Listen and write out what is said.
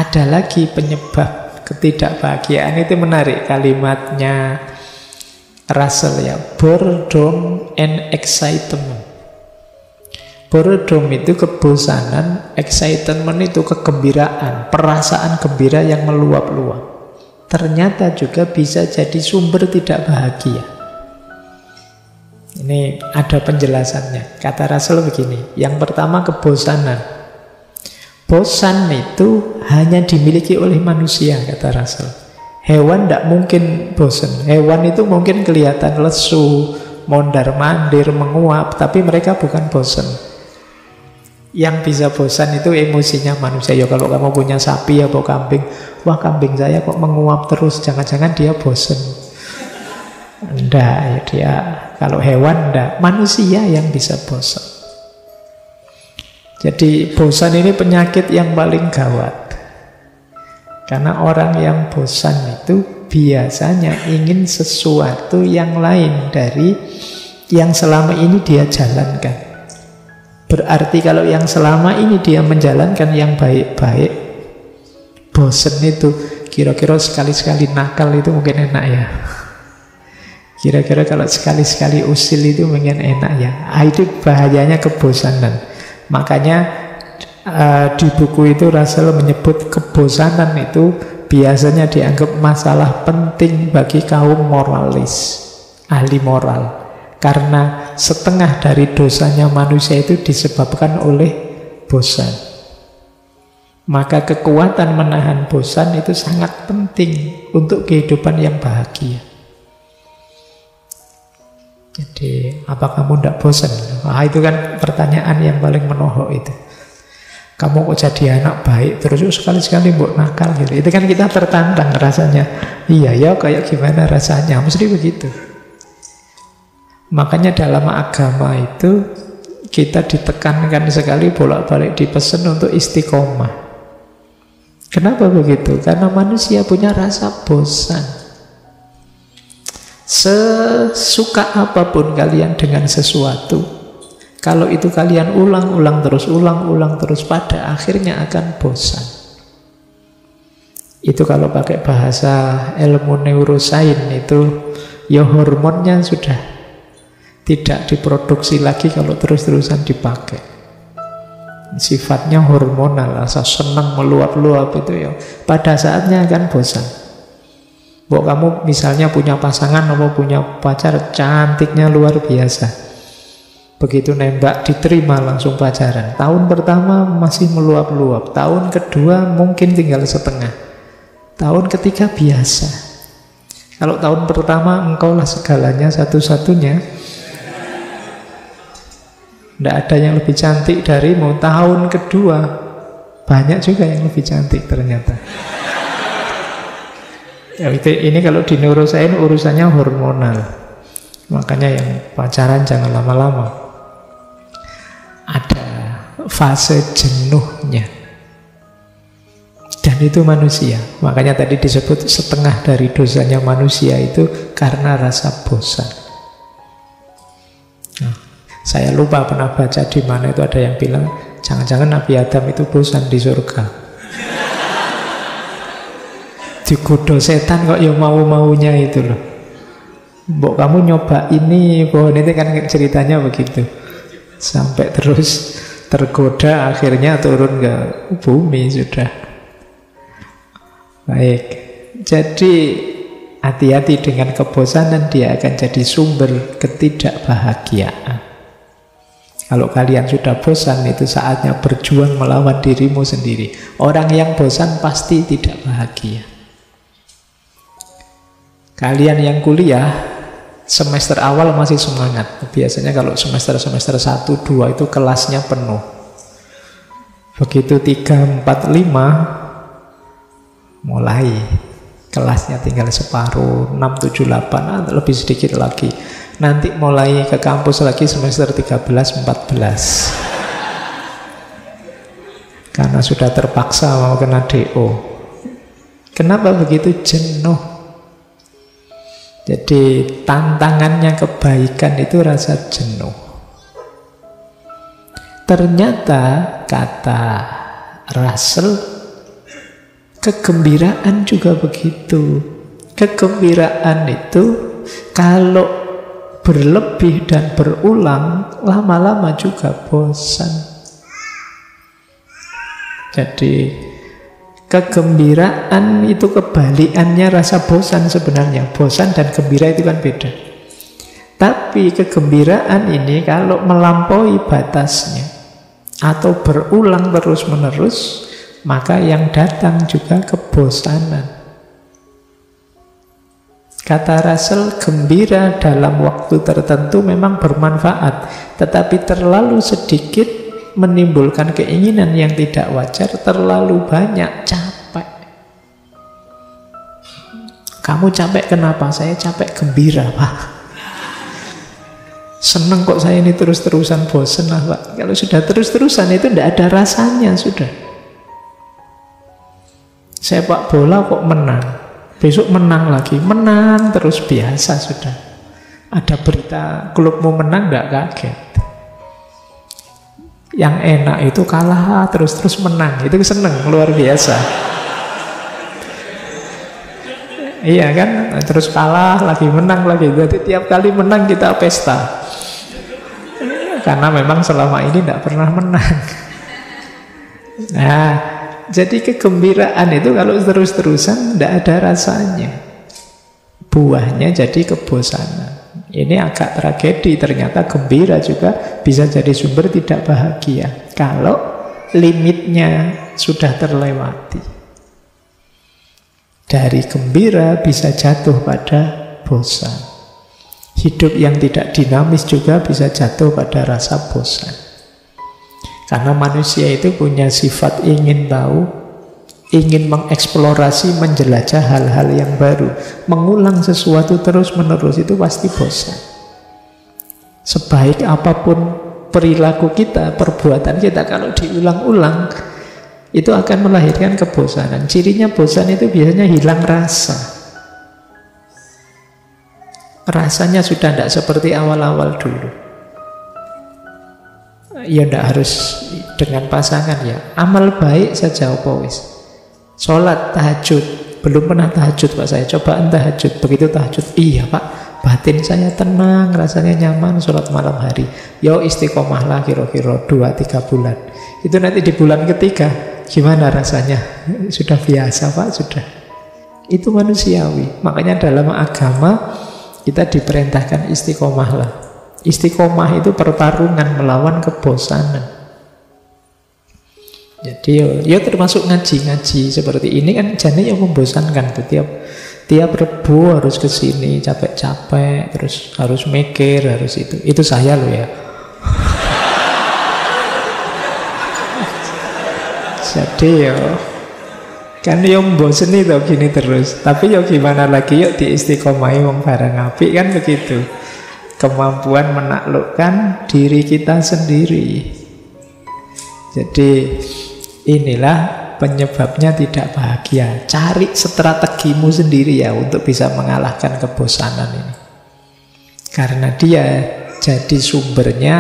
ada lagi penyebab ketidakbahagiaan. Itu menarik kalimatnya Russell ya, boredom and excitement. Boredom itu kebosanan, excitement itu kegembiraan, perasaan gembira yang meluap-luap. Ternyata juga bisa jadi sumber tidak bahagia. Ini ada penjelasannya. Kata Russell begini, yang pertama kebosanan. Bosan itu hanya dimiliki oleh manusia, kata Russell. Hewan tidak mungkin bosan. Hewan itu mungkin kelihatan lesu, mondar-mandir, menguap, tapi mereka bukan bosan. Yang bisa bosan itu emosinya manusia. Ya kalau kamu punya sapi atau kambing, wah kambing saya kok menguap terus, jangan-jangan dia bosan. Enggak, ya dia. Kalau hewan enggak, manusia yang bisa bosan. Jadi bosan ini penyakit yang paling gawat. Karena orang yang bosan itu biasanya ingin sesuatu yang lain dari yang selama ini dia jalankan. Berarti kalau yang selama ini dia menjalankan yang baik-baik, bosan itu kira-kira sekali-sekali nakal itu mungkin enak ya. Kira-kira kalau sekali-sekali usil itu mungkin enak ya. Itu bahayanya kebosanan. Makanya di buku itu Russell menyebut kebosanan itu biasanya dianggap masalah penting bagi kaum moralis, ahli moral. Karena setengah dari dosanya manusia itu disebabkan oleh bosan. Maka kekuatan menahan bosan itu sangat penting untuk kehidupan yang bahagia. Jadi, apa kamu tidak bosan? Wah, itu kan pertanyaan yang paling menohok itu. Kamu kok jadi anak baik terus sekali-sekali buat nakal gitu. Itu kan kita tertantang rasanya. Iya ya, kayak gimana rasanya? Mesti begitu. Makanya dalam agama itu kita ditekankan sekali bolak-balik dipesan untuk istiqomah. Kenapa begitu? Karena manusia punya rasa bosan. Sesuka apapun kalian dengan sesuatu, kalau itu kalian ulang-ulang terus, pada akhirnya akan bosan. Itu kalau pakai bahasa ilmu neurosains itu, ya hormonnya sudah tidak diproduksi lagi kalau terus-terusan dipakai. Sifatnya hormonal, rasa senang meluap-luap itu ya, pada saatnya akan bosan. Kamu misalnya punya pasangan atau punya pacar cantiknya luar biasa, begitu nembak diterima langsung pacaran. Tahun pertama masih meluap-luap, tahun kedua mungkin tinggal setengah, tahun ketiga biasa. Kalau tahun pertama engkaulah segalanya, satu-satunya, tidak ada yang lebih cantik darimu. Tahun kedua banyak juga yang lebih cantik ternyata. Ya, ini kalau di neurosains urusannya hormonal. Makanya yang pacaran jangan lama-lama. Ada fase jenuhnya. Dan itu manusia. Makanya tadi disebut setengah dari dosanya manusia itu karena rasa bosan. Nah, saya lupa pernah baca di mana itu ada yang bilang jangan-jangan Nabi Adam itu bosan di surga. Digoda setan kok ya mau-maunya itu loh. Kamu nyoba ini, pohon itu kan ceritanya begitu. Sampai terus tergoda akhirnya turun ke bumi sudah. Baik. Jadi hati-hati dengan kebosanan, dia akan jadi sumber ketidakbahagiaan. Kalau kalian sudah bosan, itu saatnya berjuang melawan dirimu sendiri. Orang yang bosan pasti tidak bahagia. Kalian yang kuliah semester awal masih semangat. Biasanya kalau semester 1, 2 itu kelasnya penuh. Begitu 3, 4, 5 mulai kelasnya tinggal separuh, 6, 7, 8 lebih sedikit lagi. Nanti mulai ke kampus lagi semester 13, 14. Karena sudah terpaksa mau kena DO. Kenapa begitu? Jenuh. Jadi tantangannya kebaikan itu rasa jenuh. Ternyata kata Russell, Kegembiraan juga begitu. Kegembiraan itu kalau berlebih dan berulang, lama-lama juga bosan. Jadi kegembiraan itu kebalikannya rasa bosan sebenarnya. Bosan dan gembira itu kan beda. Tapi kegembiraan ini kalau melampaui batasnya atau berulang terus-menerus, maka yang datang juga kebosanan. Kata Russell, gembira dalam waktu tertentu memang bermanfaat, tetapi terlalu sedikit menimbulkan keinginan yang tidak wajar, terlalu banyak capek. Kamu capek kenapa? Saya capek gembira, Pak. Seneng kok saya ini terus-terusan, bosen lah, Pak. Kalau sudah terus-terusan itu tidak ada rasanya sudah. Sepak bola kok menang, besok menang lagi, menang terus, biasa sudah. Ada berita klubmu menang, nggak kaget. Yang enak itu kalah terus menang, itu seneng, luar biasa. Iya kan, terus kalah lagi, menang lagi. Jadi tiap kali menang kita pesta. Karena memang selama ini tidak pernah menang. Nah, jadi kegembiraan itu kalau terus-terusan tidak ada rasanya. Buahnya jadi kebosanan. Ini agak tragedi, ternyata gembira juga bisa jadi sumber tidak bahagia kalau limitnya sudah terlewati. Dari gembira bisa jatuh pada bosan. Hidup yang tidak dinamis juga bisa jatuh pada rasa bosan. Karena manusia itu punya sifat ingin tahu, ingin mengeksplorasi, menjelajah hal-hal yang baru. Mengulang sesuatu terus-menerus itu pasti bosan. Sebaik apapun perilaku kita, perbuatan kita, kalau diulang-ulang itu akan melahirkan kebosanan. Cirinya bosan itu biasanya hilang rasa. Rasanya sudah tidak seperti awal-awal dulu. Ya tidak harus dengan pasangan ya. Amal baik saja apa wis. Sholat tahajud, belum pernah tahajud Pak saya, cobaan tahajud. Begitu tahajud, iya Pak, batin saya tenang, rasanya nyaman sholat malam hari. Yo istiqomah lah kira-kira 2-3 bulan. Itu nanti di bulan ketiga gimana rasanya? Sudah biasa Pak, sudah. Itu manusiawi. Makanya dalam agama kita diperintahkan istiqomahlah. Istiqomah itu pertarungan melawan kebosanan. Jadi ya termasuk ngaji-ngaji seperti ini kan jane yang membosankan tuh. Tiap Rebu harus ke sini capek-capek, terus harus mikir, harus itu. Itu saya loh ya. Jadi ya kan yang bosen itu gini terus. Tapi ya gimana lagi, yuk diistiqomahi wong barang apik kan begitu. Kemampuan menaklukkan diri kita sendiri. Jadi inilah penyebabnya tidak bahagia. Cari strategimu sendiri ya untuk bisa mengalahkan kebosanan ini. Karena dia jadi sumbernya